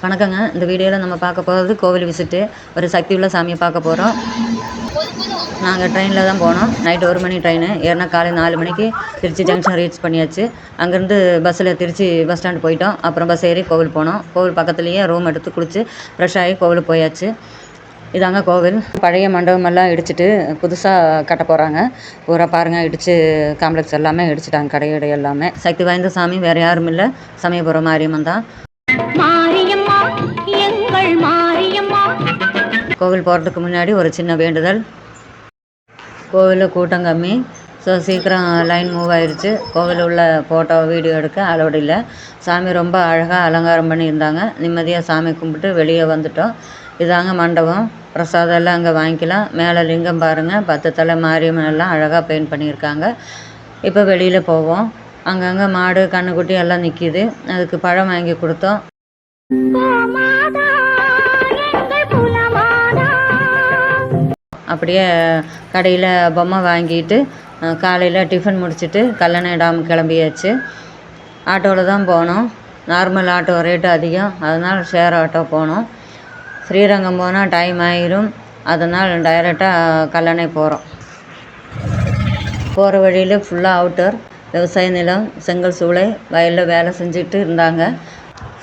வணக்கங்க. இந்த வீடியோவில் நம்ம பார்க்க போகிறது கோவில் விசிட்டு. ஒரு சக்தி உள்ள சாமியை பார்க்க போகிறோம். நாங்கள் ட்ரெயினில் தான் போனோம். நைட்டு 1 மணி ட்ரெயின் ஏன்னா காலை 4 மணிக்கு திருச்சி ஜங்ஷன் ரீச் பண்ணியாச்சு. அங்கேருந்து பஸ்ஸில் திருச்சி பஸ் ஸ்டாண்டு போயிட்டோம். அப்புறம் பஸ் ஏறி கோவில் போனோம். கோவில் பக்கத்துலேயே ரூம் எடுத்து குளித்து ஃப்ரெஷ் ஆகி கோவிலுக்கு போயாச்சு. இதாங்க கோவில். பழைய மண்டபமெல்லாம் இடிச்சிட்டு புதுசாக கட்ட போகிறாங்க. பூரா பாருங்கள், இடித்து காம்ப்ளெக்ஸ் எல்லாமே இடிச்சிட்டாங்க. கடை எல்லாமே. சக்தி வாய்ந்த சாமி வேறு யாரும் இல்லை, சமயபுரம் மாரியம்மன் தான். கோவில் போகிறதுக்கு முன்னாடி ஒரு சின்ன வேண்டுதல். கோவிலில் கூட்டம் கம்மி, ஸோ சீக்கிரம் லைன் மூவ் ஆயிடுச்சு. கோவிலில் உள்ள ஃபோட்டோ வீடியோ எடுக்க அலோடு இல்லை. சாமி ரொம்ப அழகாக அலங்காரம் பண்ணியிருந்தாங்க. நிம்மதியாக சாமி கும்பிட்டு வெளியே வந்துட்டோம். இதாங்க மண்டபம். பிரசாதம் எல்லாம் அங்கே வாங்கிக்கலாம். மேலே லிங்கம் பாருங்கள், 10 தலை மாரியம்மன் எல்லாம் அழகாக பெயிண்ட் பண்ணியிருக்காங்க. இப்போ வெளியில் போவோம். அங்கங்கே மாடு கண்ணுக்குட்டி எல்லாம் நிற்கிது. அதுக்கு பழம் வாங்கி கொடுத்தோம். அப்படியே கடையில் பொம்மை வாங்கிட்டு காலையில் டிஃபன் முடிச்சுட்டு கல்லணை டாம் கிளம்பியாச்சு. ஆட்டோவில் தான் போனோம். நார்மல் ஆட்டோ ரேட்டு அதிகம், அதனால் ஷேர் ஆட்டோ போனோம். ஸ்ரீரங்கம் போனால் டைம் ஆயிரும், அதனால் டைரெக்டாக கல்லணை போகிறோம். போகிற வழியில் ஃபுல்லாக அவுட்டர், விவசாய நிலம், செங்கல் சூளை, வயலில் வேலை செஞ்சுட்டு இருந்தாங்க.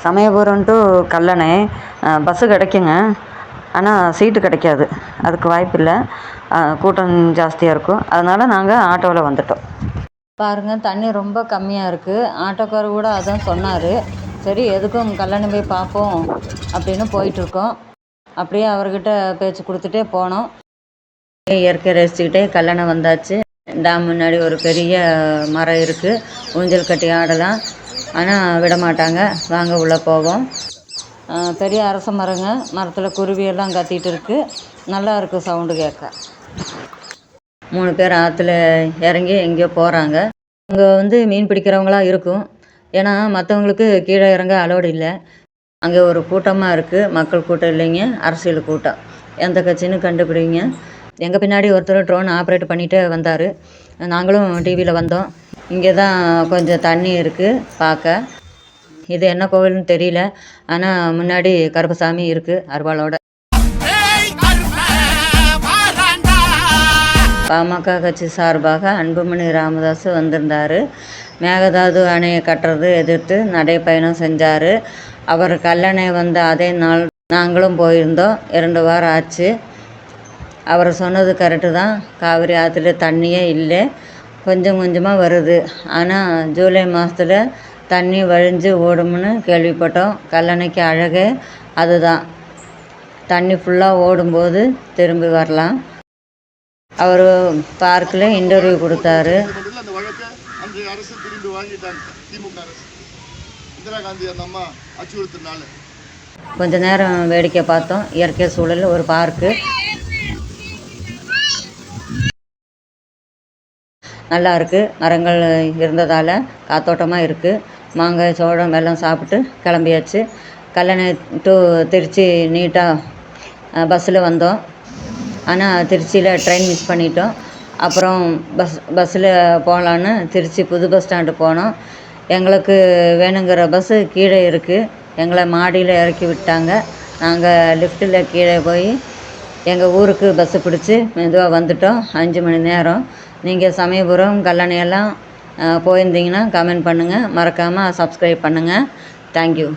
சமயபுரம் டு கல்லணை பஸ்ஸு கிடைக்குங்க, ஆனால் சீட்டு கிடைக்காது. அதுக்கு வாய்ப்பு இல்லை, கூட்டம் ஜாஸ்தியாக இருக்கும். அதனால் நாங்கள் ஆட்டோவில் வந்துட்டோம். பாருங்கள், தண்ணி ரொம்ப கம்மியாக இருக்குது. ஆட்டோக்காரர் கூட அதான் சொன்னார். சரி, எதுக்கும் கல்லணை போய் பார்ப்போம் அப்படின்னு போயிட்டுருக்கோம். அப்படியே அவர்கிட்ட பேச்சு கொடுத்துட்டே போனோம். இயற்கை ரசிச்சுக்கிட்டே கல்லணை வந்தாச்சு. டேம் முன்னாடி ஒரு பெரிய மரம் இருக்குது, ஊஞ்சல் கட்டி ஆடலாம். ஆனால் விட மாட்டாங்க. வாங்க உள்ளே போவோம். பெரிய அரச மரங்க, மரத்தில் குருவியெல்லாம் கத்திட்டு இருக்குது. நல்லா இருக்குது சவுண்டு கேட்க. 3 பேர் ஆற்றுல இறங்கி எங்கேயோ போகிறாங்க. அங்கே மீன் பிடிக்கிறவங்களாம் இருக்கும். ஏன்னா மற்றவங்களுக்கு கீழே இறங்க அலோடு இல்லை. அங்கே ஒரு கூட்டமாக இருக்குது. மக்கள் கூட்டம் இல்லைங்க, அரசியல் கூட்டம். எந்த கட்சின்னு கண்டுபிடிங்க. எங்கள் பின்னாடி ஒருத்தர் ட்ரோன் ஆப்ரேட் பண்ணிகிட்டே வந்தார். நாங்களும் டிவியில் வந்தோம். இங்கே தான் கொஞ்சம் தண்ணி இருக்குது பார்க்க. இது என்ன கோவில்னு தெரியல, ஆனால் முன்னாடி கருப்பசாமி இருக்குது அருவாளோட. பாமக கட்சி சார்பாக அன்புமணி ராமதாஸ் வந்திருந்தார். மேகதாது அணையை கட்டுறது எதிர்த்து நடைப்பயணம் செஞ்சார். அவர் கல்லணை வந்த அதே நாள் நாங்களும் போயிருந்தோம். 2 வாரம் ஆச்சு. அவர் சொன்னது கரெக்டு தான். காவிரி ஆற்றுல தண்ணியே இல்லை, கொஞ்சம் கொஞ்சமாக வருது. ஆனால் ஜூலை மாதத்தில் தண்ணி வழிஞ்சு ஓடும்னு கேள்விப்பட்டோம். கல்லணைக்கு அழகே அதுதான். தண்ணி ஃபுல்லாக ஓடும்போது திரும்பி வரலாம். அவர் பார்க்கில் இன்டர்வியூ கொடுத்தாரு. கொஞ்ச நேரம் வேடிக்கை பார்த்தோம். இயற்கை சூழல், ஒரு பார்க்கு நல்லா இருக்குது. மரங்கள் இருந்ததால் காத்தோட்டமாக இருக்குது. மாங்காய், சோளம் எல்லாம் சாப்பிட்டு கிளம்பியாச்சு. கல்லணை டு திருச்சி நீட்டாக பஸ்ஸில் வந்தோம். ஆனால் திருச்சியில் ட்ரெயின் மிஸ் பண்ணிட்டோம். அப்புறம் பஸ்ஸில் போகலான்னு திருச்சி புது பஸ் ஸ்டாண்டு போனோம். எங்களுக்கு வேணுங்கிற பஸ்ஸு கீழே இருக்குது. எங்களை மாடியில் இறக்கி விட்டாங்க. நாங்கள் லிஃப்ட்டில் கீழே போய் எங்கள் ஊருக்கு பஸ்ஸு பிடிச்சி மெதுவாக வந்துட்டோம். 5 மணி நேரம். நீங்கள் சமயபுரம் கல்லணையெல்லாம் போயிருந்தீங்கன்னா கமெண்ட் பண்ணுங்கள். மறக்காமல் சப்ஸ்கிரைப் பண்ணுங்கள். தேங்க்யூ.